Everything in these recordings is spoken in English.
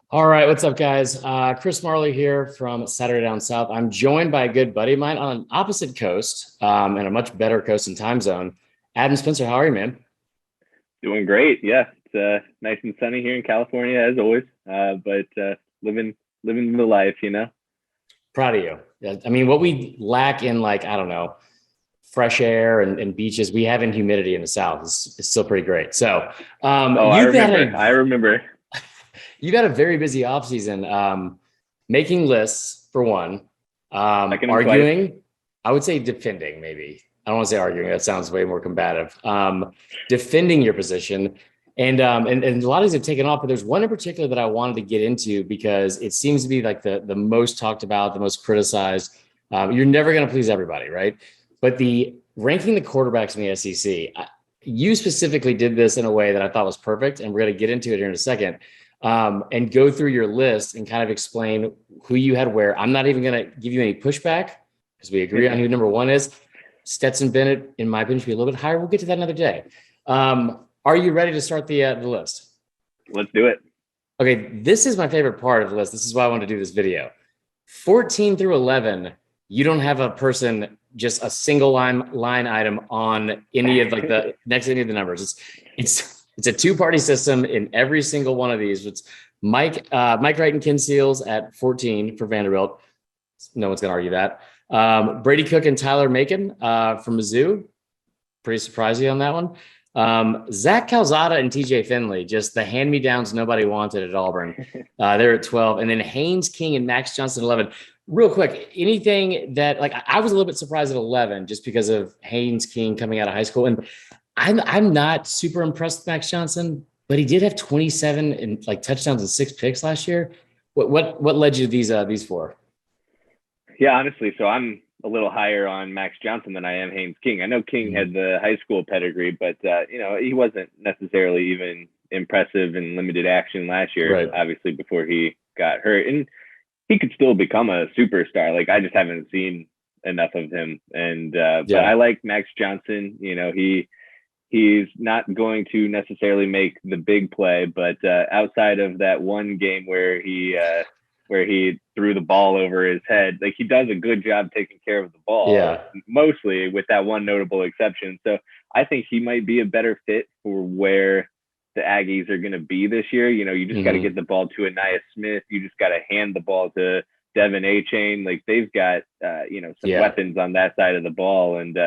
All right, what's up, guys? Chris Marler here from Saturday Down South. I'm joined by a good buddy of mine on an opposite coast, and a much better coast and time zone. Adam Spencer, how are you, man? Doing great. Yeah, it's nice and sunny here in California as always. But living the life. Proud of you. Yeah, I mean, what we lack in, like, I don't know, fresh air and beaches, we have in humidity in the South. It's still pretty great. So, Oh, I you've had remember. a I remember. you've had a very busy off season, making lists for one, Second and twice. arguing. I would say defending, maybe. I don't want to say arguing. That sounds way more combative. Defending your position, and a lot of these have taken off, but there's one in particular that I wanted to get into because it seems to be like the most talked about, the most criticized. You're never going to please everybody, right? But the ranking the quarterbacks in the SEC, you specifically did this in a way that I thought was perfect, and we're going to get into it here in a second, and go through your list and kind of explain who you had where. I'm not even going to give you any pushback because we agree on who number one is. Stetson Bennett, in my opinion, should be a little bit higher. We'll get to that another day. Are you ready to start the list? Let's do it. Okay, this is my favorite part of the list. This is why I wanted to do this video. 14 through 11, you don't have a person, just a single line item on any of like the next to any of the numbers. It's a two-party system in every single one of these. It's Mike Wright and Ken Seals at 14 for Vanderbilt. No one's gonna argue that. Brady Cook and Tyler Macon from Mizzou. Pretty surprising on that one. Zach Calzada and TJ Finley, just the hand-me-downs nobody wanted at Auburn. They're at 12. And then Haynes King and Max Johnson, 11. Real quick, anything that, like, I was a little bit surprised at 11 just because of Haynes King coming out of high school. And I'm not super impressed with Max Johnson, but he did have 27 and like touchdowns and 6 picks last year. What led you to these four? Yeah, honestly, so I'm a little higher on Max Johnson than I am Haynes King. I know King had the high school pedigree, but he wasn't necessarily even impressive in limited action last year. Right. Obviously, before he got hurt, and he could still become a superstar. Like, I just haven't seen enough of him. And but I like Max Johnson. He's not going to necessarily make the big play, but outside of that one game where he threw the ball over his head, like, he does a good job taking care of the ball. Yeah. Mostly, with that one notable exception. So I think he might be a better fit for where the Aggies are going to be this year. You just got to get the ball to Anaya Smith. You just got to hand the ball to Devin A-Chain. Like, they've got some weapons on that side of the ball, and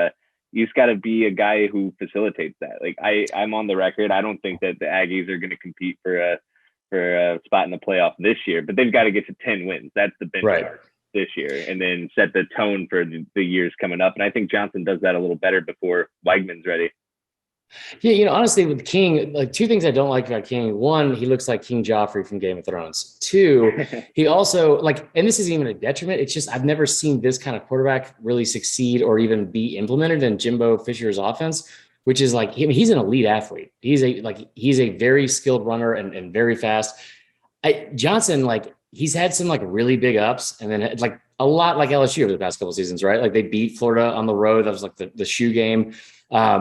you just got to be a guy who facilitates that. Like, I'm on the record. I don't think that the Aggies are going to compete for a spot in the playoff this year, but they've got to get to 10 wins. That's the benchmark this year, and then set the tone for the years coming up. And I think Johnson does that a little better before Weigman's ready. Yeah, honestly, with King, like, two things I don't like about King. One, he looks like King Joffrey from Game of Thrones. Two, he also, like, and this isn't even a detriment, it's just I've never seen this kind of quarterback really succeed or even be implemented in Jimbo Fisher's offense, which is like, he's an elite athlete. He's a very skilled runner and very fast. Johnson, like, he's had some like really big ups, and then like a lot like LSU over the past couple of seasons, right? Like, they beat Florida on the road. That was like the shoe game.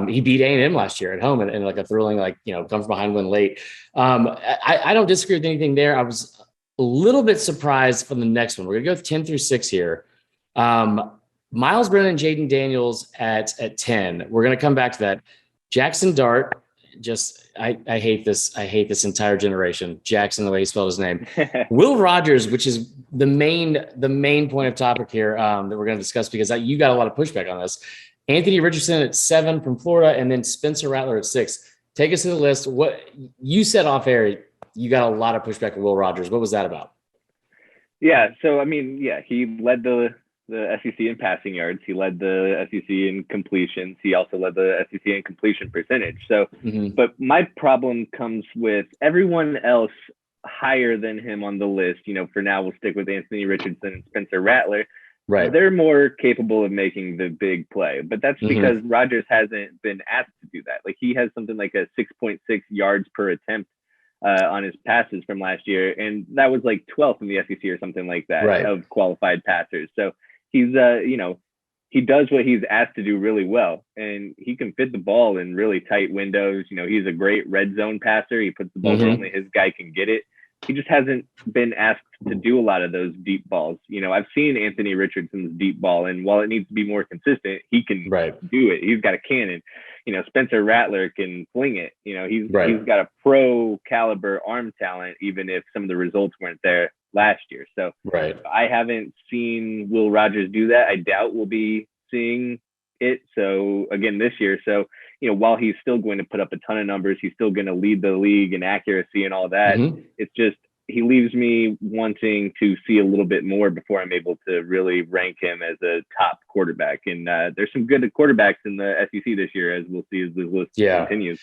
He beat A&M last year at home in like a thrilling, like, come from behind win late. I don't disagree with anything there. I was a little bit surprised from the next one. We're gonna go with 10 through 6 here. Miles Brennan and Jaden Daniels at 10. We're gonna come back to that. Jackson Dart, I hate this. I hate this entire generation. Jackson, the way he spelled his name. Will Rogers, which is the main point of topic here, that we're going to discuss, because you got a lot of pushback on this. Anthony Richardson at 7 from Florida, and then Spencer Rattler at 6. Take us to the list. What you said off air, you got a lot of pushback with Will Rogers. What was that about? Yeah, so I mean, he led the SEC in passing yards. He led the SEC in completions. He also led the SEC in completion percentage. So, but my problem comes with everyone else higher than him on the list. For now, we'll stick with Anthony Richardson and Spencer Rattler. Right. They're more capable of making the big play, but that's because Rogers hasn't been asked to do that. Like, he has something like a 6.6 yards per attempt on his passes from last year, and that was like 12th in the SEC or something like that of qualified passers. So he's he does what he's asked to do really well, and he can fit the ball in really tight windows. He's a great red zone passer. He puts the ball where only his guy can get it. he just hasn't been asked to do a lot of those deep balls. You know, I've seen Anthony Richardson's deep ball, and while it needs to be more consistent, he can do it. He's got a cannon. You know, Spencer Rattler can fling it. You know, he's got a pro caliber arm talent, even if some of the results weren't there last year. So I haven't seen Will Rogers do that. I doubt we'll be seeing it. So again, this year. So, you know, while he's still going to put up a ton of numbers, he's still going to lead the league in accuracy and all that. It's just, he leaves me wanting to see a little bit more before I'm able to really rank him as a top quarterback. And there's some good quarterbacks in the SEC this year, as we'll see as the list continues.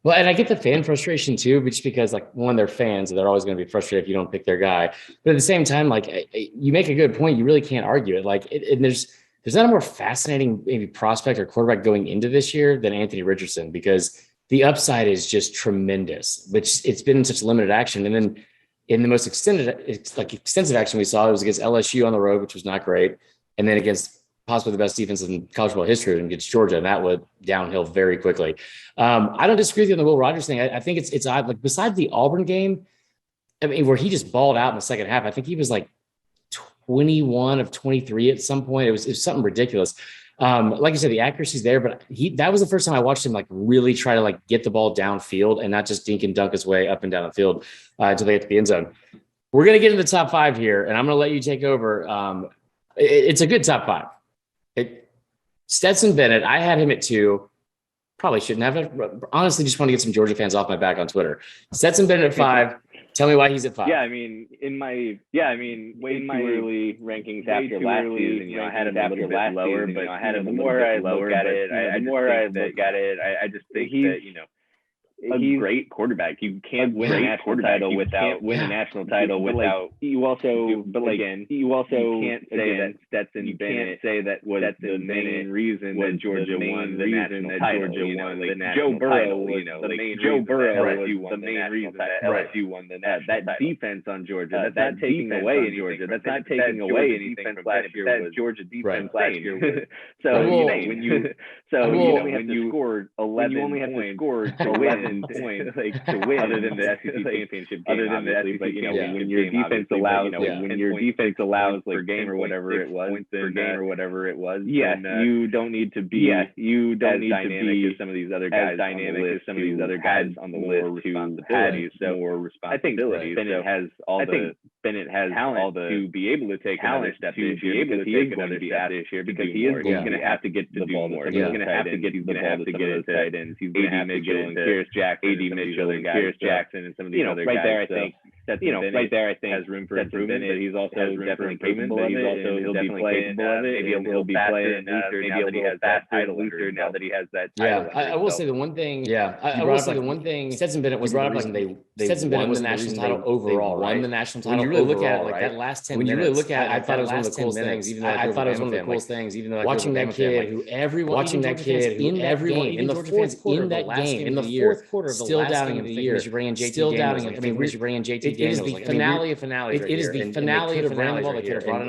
Well, and I get the fan frustration too, just because like one, they're fans, and they're always going to be frustrated if you don't pick their guy. But at the same time, like you make a good point, you really can't argue it. Like, and there's not a more fascinating maybe prospect or quarterback going into this year than Anthony Richardson, because the upside is just tremendous, which it's been in such limited action. And then in the most extensive action we saw, it was against LSU on the road, which was not great. And then against possibly the best defense in college football history against Georgia, and that went downhill very quickly. I don't disagree with you on the Will Rogers thing. I think it's odd. Like, besides the Auburn game, I mean, where he just balled out in the second half, I think he was like 21 of 23 at some point. It was something ridiculous. Like you said, the accuracy's there, but that was the first time I watched him like really try to like get the ball downfield and not just dink and dunk his way up and down the field until they get to the end zone. We're going to get into the top five here, and I'm going to let you take over. It's a good top five. Stetson Bennett, I had him at 2. Probably shouldn't have it. Honestly, just want to get some Georgia fans off my back on Twitter. Stetson Bennett at 5. Tell me why he's at 5. Yeah, I mean, way too early rankings after last season, you know, I had him a little bit lower, but I had him the more I look at it, I just think that, you know, he's a great quarterback. You can't win a national title without you can't say that Stetson Bennett was the main reason that Georgia won the national title. Joe Burrow, you know, Joe Burrow was the main reason that LSU won the national title. That defense on Georgia, that's not taking away anything. That's not taking away anything from last year. That Georgia defense last year was so when you only have to score 11 points to win. Like to win, other than the SEC championship game, obviously, but you know, when your defense allows, per game or whatever it was, you don't need to be as dynamic as some of these other guys on the list to have more responsibilities. I think Bennett has talent to be able to take another step this year, because he is going to have to get to the ball more. He's going to have to get the ball to get into tight ends. He's going to have to get into Pierce Jackson, and some of these other guys. Right there, I think has room for improvement. But he's also definitely capable of it. He'll be playing maybe a little faster now that he has that title. Now that he has that title. I will say the one thing. I will say the one thing. Stetson Bennett was brought up like Stetson Bennett was the national title overall. Won the national title. When you really look at it, like that last 10 minutes. When you really look at it, I thought it was one of the coolest things. Even though I thought it was one of the coolest things. Even though watching that kid, who everyone watching that kid, in everyone in the fourth quarter of that game, in the fourth quarter of the still doubting him the year, still doubting him. I mean, we should bring in JT Daniels. It is the finale of finales. It is the finale of finales.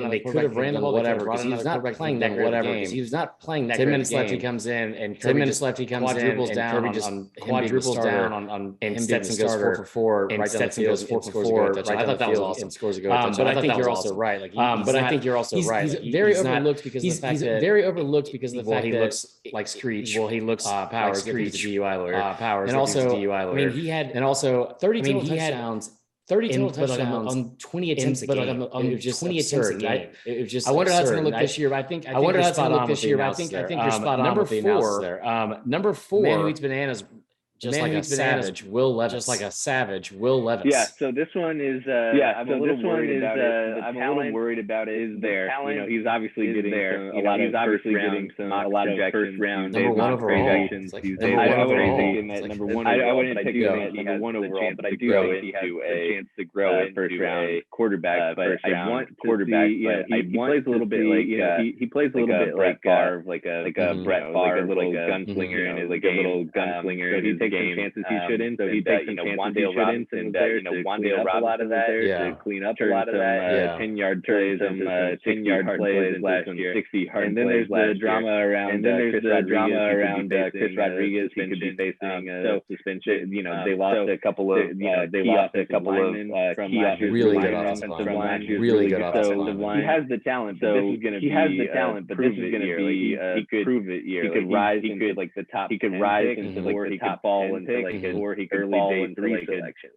They could have ran the ball, whatever. Because he was not playing that whatever. Because he was not playing that. 10 minutes left, he comes in, and 10 minutes left, he comes in, and quadruples down on and Stetson goes 4 for 4, and Stetson goes 4 for 4. I thought that was awesome. Scores a go. But I think you're also right. He's very overlooked because of the fact that very overlooked because of the fact that he looks like Screech. Well, he looks Powers, Screech, DUI lawyer. Powers, and also DUI lawyer. I mean, he had 30 total touchdowns. 30 total touchdowns on 20 attempts a game. On just 20 attempts a game. It was just. I wonder how it's going to look this year. But I wonder how it's going to look this year. I think you're spot on. Number 4. Man who eats bananas. Just like a savage, Will Levis. Yeah. So this one is. I'm a little worried about it. I'm a little worried about it. Is there? You know, he's obviously getting a lot of first round number 1 overall. I wouldn't pick him at number 1 overall, but I do think he has a chance to grow into first round quarterback. But I want quarterback. He plays a little bit like he plays a little bit like Favre, like a Brett Favre, like a little gunslinger, like a little gunslinger. take some chances he shouldn't. So he takes some chances Wandale Robinson and Wandale Robinson a lot of that to clean up a lot of that. 10-yard plays, some 10-yard plays last year, 60-yard. And then there's the drama around Chris Rodriguez. He could be facing suspension. They lost a couple of from last year's really good offensive line. Really good offensive line. He has the talent. So he has the talent, but this is going to be he could prove it year. He could rise into like the top. He could rise into like the top. Fall into like or he could fall into like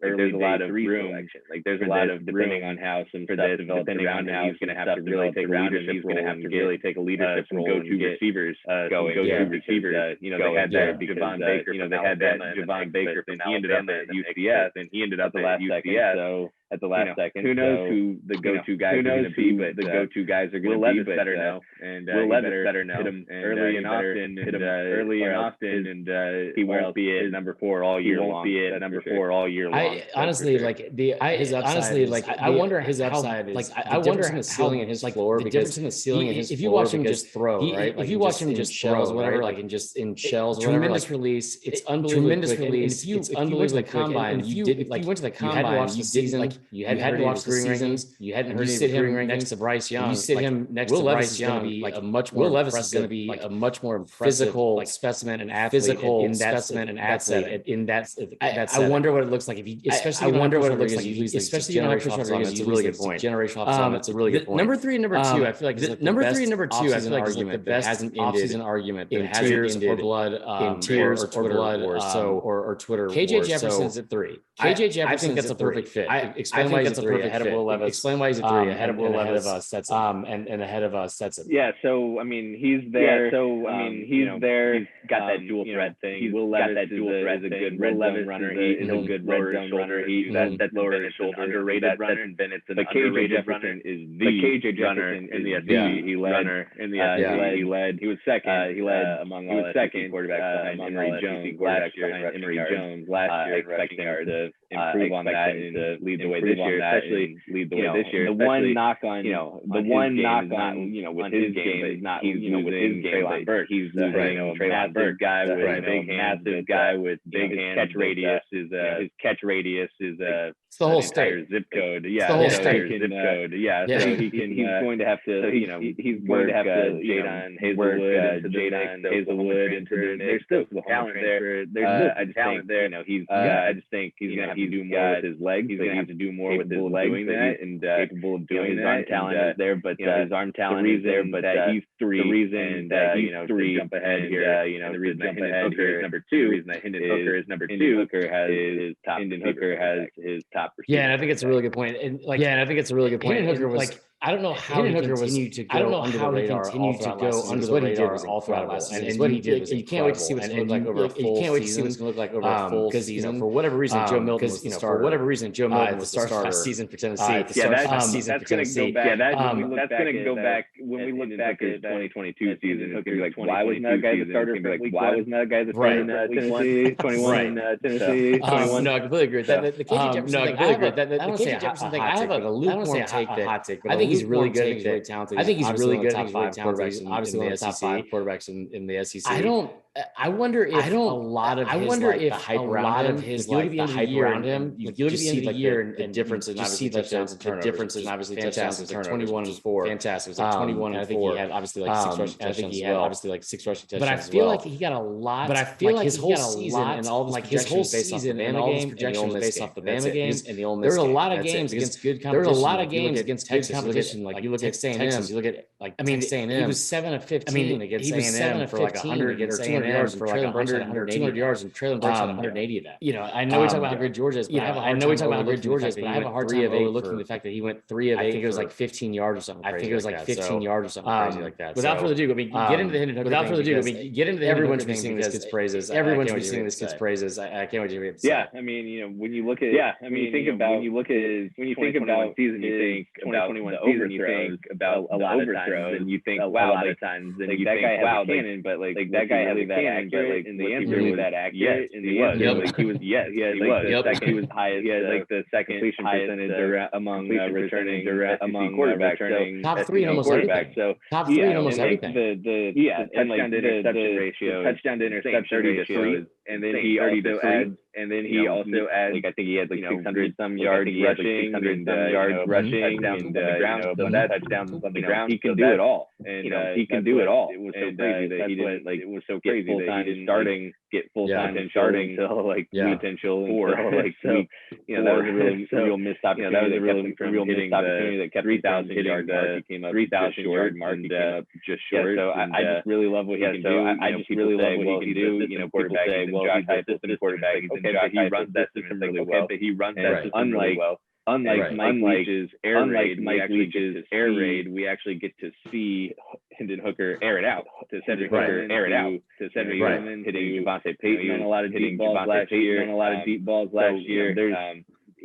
there's a lot of room. Like there's a lot of depending on how some stuff develops around him. He's going to have to really take a leadership role. He's going to have to really take a leadership role. Go-to receivers going. Go-to receivers. They had that Javon Baker. They had that Javon Baker. And he ended up at UCF. And he ended up at UCF. So at the last second, who knows who the go-to guys are going to be? But the go-to guys are going to be. But better know. And Will Levis better know. Hit him early and often. Hit him early and often. And he won't be at number 4 all year long. He won't be at number 4 all year long. I honestly his upside. Honestly, like I wonder his upside is like I wonder his ceiling and his floor. The difference in the ceiling and his floor. If you watch him just throw, right? If you watch him just throw, whatever, like in shells, tremendous release. It's unbelievable. Tremendous release. It's unbelievable. Combine. You went to the combine. You had to watch the season. Like you had to watch the seasons. You hadn't heard him next to Bryce Young. You sit him next to Bryce Young. Like a much more. Will Levis is going to be like a much more physical specimen and athlete. Physical specimen and athlete in that. I wonder what it looks like if he. Especially I wonder what it looks like. Especially generational upside. That's a really good point. Generational upside. That's a really good point. Number 3 and number 2. I feel like number 3 and number 2. I feel like is the best offseason argument in tears or blood, in tears or blood, or Twitter. KJ Jefferson's at 3. KJ Jefferson. I think that's a perfect fit. Explain why he's at 3 ahead of Will Levis. Explain why he's at 3 ahead of Will Levis. Stetson. And ahead of Stetson. Yeah. So I mean, he's there. He's there. He's got that dual threat thing. Will Levis got that dual threat. Is a good red zone runner. He's a good red zone runner. That's lower than shoulder. Underrated runner. Stetson Bennett's an underrated runner. Is the runner in the SEC. He led in the SEC. He led. He was second. He led among all second quarterbacks behind Emory Jones last year. Emory Jones last year. Expecting to improve on that and to lead the way this year, especially lead the way this year. The one knock on with his game is not with his game. Traylon Burke. He's losing a massive guy with big hands. Massive guy with big hands. Catch radius is his catch radius is it's the whole state zip code. Yeah, the whole state zip code. Yeah, so he can. He's going to have to. He's going to have to Jadon Hazelwood into the mix. There's still talent there. There's still talent there. I just think he's going to have to do more with his legs. He's going to have to do more with his legs and capable of doing that. His arm talent is there, but his arm talent is there. But he's 3. The reason that he's 3 jump ahead here. The reason that Hendon Hooker is number 2. The reason that Hendon Hooker is number 2. Hendon Hooker has his top receiver. Yeah, and I think it's a really good point. And I think it's a really good point. Hendon Hooker was like, I don't know how he continued to go under the radar all throughout last season. And what he did was you can't wait to see what's going to look like over a full season. You can't wait to see what's going to look like over a full season. For whatever reason, Joe Milton was the starter. For whatever reason, Joe Milton was the starter season for Tennessee. That's going to go back when we look back at the 2022 season. It's going to be like, why wasn't that guy the starter? Why wasn't that guy the starter in Tennessee 21? Tennessee 21. No, I completely agree with that. The KJ Jefferson thing, I have a lukewarm take. Hot take, but I think he's really good. He's really talented. I think he's really good. He's really talented. Obviously, one of the top 5 quarterbacks in the SEC. I wonder if a lot of the hype around him, you look at the hype around him, you look at the end of the year and differences and obviously touchdowns and turnovers. Differences and obviously touchdowns and turnovers. 21 and 4. Fantastic. It was like 21 and 4. I think he had obviously like 6 rushing touchdowns. I think he had obviously like 6 rushing touchdowns. But I feel like he got a lot. But I feel like his whole season and all of his season and all his projections based off the Bama games and the Ole Miss. There were a lot of games against good competition. There were a lot of games against Texas competition. Like you look at Texas, you look at like Texas A&M. He was 7 of 15 against A&M for like 100 or 200 yards for like 200 yards and Traylon Burks had 180 of that. I know we talk about how great Georgia is, but I know we talk about how great Georgia is, but I have a hard time overlooking the fact that he went 3 of 8. I think it was like 15 yards or something. I think it was like 15 yards or something crazy like that. Without further ado, get into the Hendon Hooker. Without further ado, get into the everyone's been singing this kid's praises. Everyone's been singing this kid's praises. I can't wait to hear it. Yeah, I mean, when you look at when you think about season, you think about the overthrows, about a lot of times, and you think, wow, a lot of times, and you think, wow, cannon, but like that guy had a that accurate, and the answer was that accurate, and the answer like he was he had like the second, he was highest, he had like the second completion percentage among returning quarterbacks, top 3 in almost everything. So top 3 in almost everything. The touchdown to interception ratio, touchdown to interception ratio, and then he also adds. And then he also adds, like I think he had like 600 some yards rushing, 600 some yards rushing, touchdowns on the ground. So that touchdowns on the ground, he can do it all. And he can do it all. It was so crazy that he didn't like. It was so crazy that he didn't get full time and starting until like potential or like so. That was a real missed opportunity. That was a real missed opportunity that kept 3,000 yard mark. He came up 3,000 yard mark. He came up just short. So I just really love what he can do. I just really love what he can do. People say, well, he's a system quarterback. Okay, but he runs that system really well. But he runs that system really well. Unlike Mike Leach's air raid, we actually get to see Hendon Hooker air it out to Cedric Hooker, air it out to Cedric Hooker, hitting Javonte Payton on a lot of deep balls last year.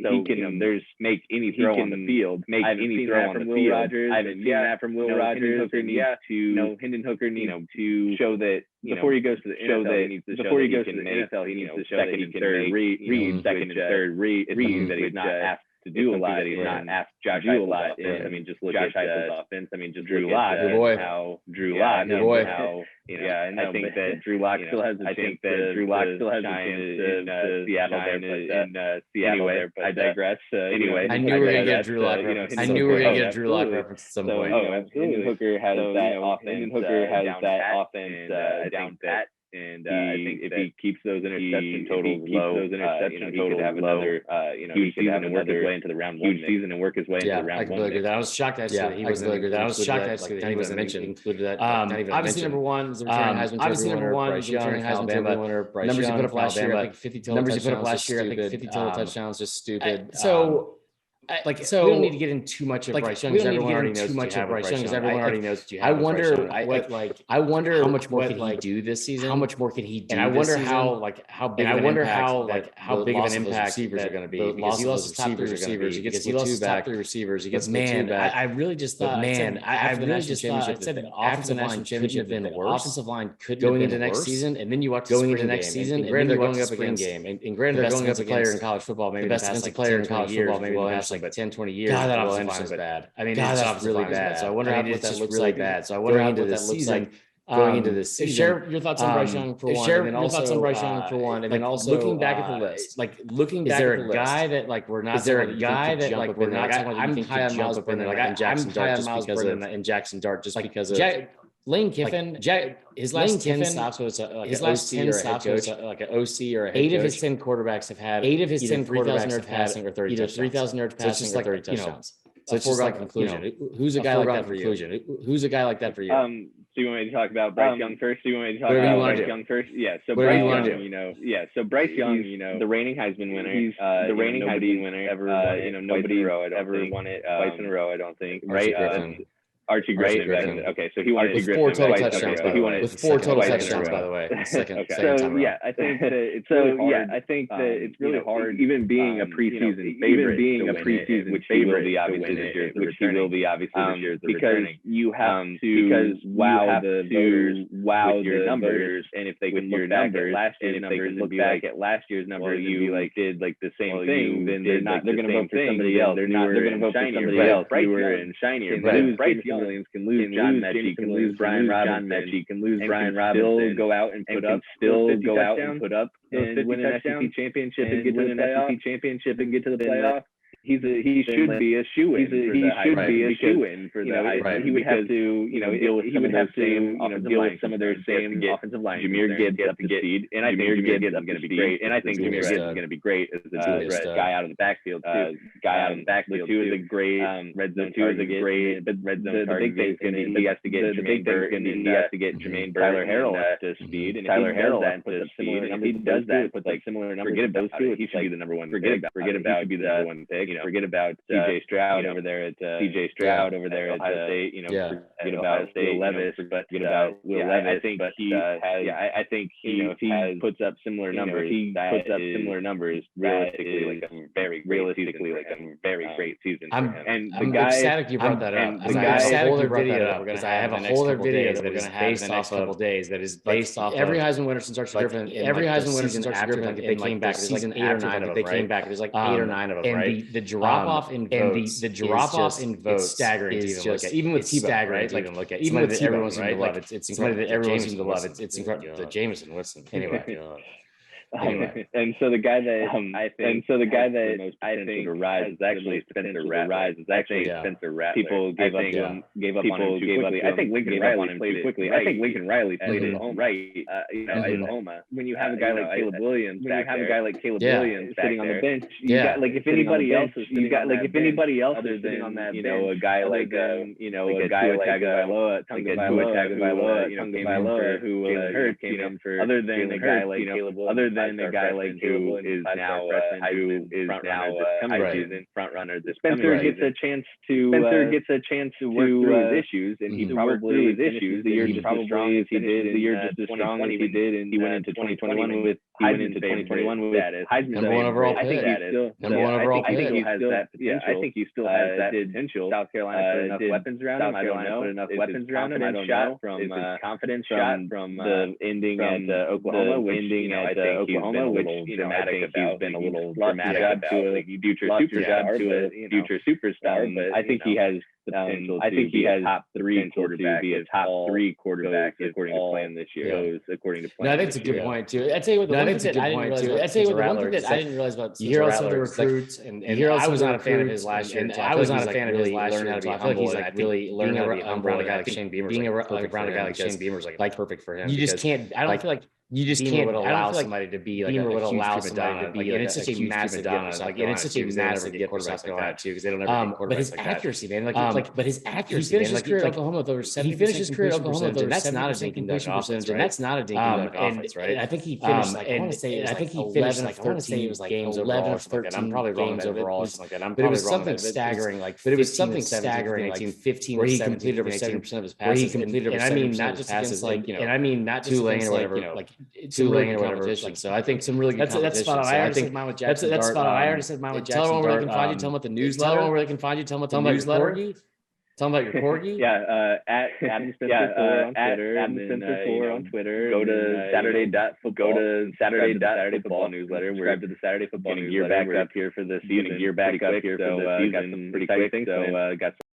So he can make any throw on the field, make any throw on the field. I haven't seen that from Will Rogers. Hendon Hooker needs to show that before he goes to the NFL, he needs to show that he can read second and third reads that he's not asked to do a lot. He's not asked Josh to do a lot. I mean, just look at Heupel's offense. I mean, just Drew Lock, how Drew Lock, how I think that Drew Lock still has a chance. Drew Lock still has a chance to Seattle in Seattle. But I digress. Anyway, I knew we were gonna get Drew Lock reference. I knew we were gonna get a Drew Lock reference at some point. Oh, absolutely. Hooker has that offense. Hooker has that offense down pat. And I think if he keeps those interception totals low, he could have another huge season and work his way into the round one. Huge season and work his way into the round one. I was shocked actually. He wasn't mentioned. Obviously, number one is the returning Heisman Trophy winner. Bryce Young. Numbers he put up last year, I think 50 total touchdowns, just stupid. We don't need to get into too much of Bryce Young because everyone already knows what you have. I wonder how much more could he do this season. How much more could he do? And I wonder how big of an impact receivers are going to be. Because he lost his top 3 receivers. He gets top 3 receivers. He gets man. I really just thought. I said the offensive line couldn't have been worse. Offensive line could going into next season, and then you watch going into next season, and granted they're going up against game, and granted they're going up against a player in college football, maybe the best defensive player in college football, maybe the past like 10, 20 years. God, that offensive line is bad. I mean, it's just really bad. So I wonder what that looks like. So I wonder what that looks like going into this season. Share your thoughts on Bryce Young for one. And then also looking back at the list, is there a guy that we're not? Is there a guy that we're not? I'm high on Miles Brennan. I'm high on Miles Brennan and Jackson Dart just because of Lane Kiffin. His last 10 stops was like an OC or a head coach. 8 of his 10 quarterbacks have had 3,000 yards passing or 30 touchdowns. 3,000 yards passing or 30 touchdowns. So it's just like conclusion. Who's a guy like that for you? Who's a guy like that for you? So you want me to talk about Bryce Young first? Yeah. So Bryce Young, So Bryce Young, the reigning Heisman winner. He's the reigning Heisman winner. Nobody ever won it twice in a row. I don't think. Right. Archie Griffin. Okay, so he wanted with 4 total touchdowns. With 4 total touchdowns, by the way. Second time. I think that it's really hard, even being a preseason favorite, which he will be obviously this year, because you have to wow the voters with your numbers, and if they can look back at last year's numbers, you did the same thing, then they're going to vote for somebody else. They're going to vote for somebody else. Newer and shinier. Bryce Young Williams can lose John Mechie, can lose Brian Robinson, can lose Brian Robinson, still go out and put up and win an SEC championship and get to the playoff. He should be a shoo-in for the Heisman. He would have to, deal with some of their same offensive line. Jahmyr Gibbs up to speed, and I think Jahmyr Gibbs is going to be great. And I think Jahmyr Gibbs is going to be great as a guy out of the backfield too. Two is a great red zone target. But the big thing is going to be he has to get Jermaine Burton, Tyler Harrell up to speed, and Tyler Harrell that puts up speed. And if he does that, puts similar numbers. Forget about those two. He should be the number one. Forget about. He should be the number one pick. forget about CJ Stroud over there at CJ Stroud over there at Ohio State. Forget about Will Levis, but forget about Will Levis. I think he has. I think he puts up similar numbers. He puts up similar numbers. Realistically, like a very great season for him. And I'm ecstatic you brought that up. I have a whole other video that we're going to have. I have a whole other video that is based off of days. That is based off every Heisman winner since Archie Griffin. Every Heisman winner since Archie Griffin. If they came back, there's like 8 or 9 of them. They came back. There's like 8 or 9 of them. And the drop off in votes, the drop off in votes, it's staggering to even look at. Even with Tebow, right? Like look at even with everyone seems to love. It's incredible. Everyone seems to love. It's incredible. The Jameson Winston. Anyway. And so the guy that I think to rise is actually Spencer Rattler. People gave up on him too quickly. I think Lincoln Riley played it quickly. I think Lincoln Riley played it right. In Oklahoma, when you have a guy like Caleb Williams, sitting on the bench, you got like if anybody else is sitting on that bench, a guy like Tagovailoa, who hurt, came in for other than a guy like Caleb Williams. Than a guy like who is now coming season front runner. Spencer gets a chance to work through his issues, and he probably his issues. The year just as strong as he did. The year just as strong as he did, and he went into 2021 with Heisman number one overall pick. I think he still has that potential. South Carolina put enough weapons around him. I don't know. From his confidence shot from the ending at Oklahoma, Oklahoma, which I think he's been a little dramatic about a future superstar. But I think he has the potential. I think he has top 3 quarterback. Be a top 3 quarterback according to plan this year. According to plan. No, I think it's a good point too. I'd say with the one thing that I didn't realize about you hear also the recruits, and I was not a fan of his last year. I was not a fan of his last year. I feel like he's like really learning how to be humble. Around a guy like Shane Beamer, being around a guy like Shane Beamer is like perfect for him. You just can't. I don't feel like. You just can't allow somebody to be like a huge Madonna, and it's such a massive Madonna, like, and it's such a massive get for South Carolina too, because they don't ever get quarterbacks. But his accuracy, man, but his accuracy, he finished his career at Oklahoma with over 70%. He finished his career at Oklahoma with over 70% completion percentage, and that's not a dinky duck offense, right? I think he finished like I want to say like 13 games overall, or something like that. I'm probably wrong overall, or something like that. But it was something staggering, like 15 where he completed over 70% of his passes, and I mean not just against like Tulane or whatever, like Tulane or whatever. So I think some really good competition. That's spot on. I already said mine with Jackson. That's spot on. I already said mine with Jackson. Tell them where they can find you. Tell them about the newsletter. Tell them where they can find you. Tell them about the newsletter. Tell them about your corgi. At Adam Spencer 4 on Twitter. Adam Spencer 4 on Twitter. Go to Saturday Football newsletter. We're subscribed to the Saturday Football newsletter. Gear back up here for the season. Gear back up here for the season. Got some pretty quick things. So got some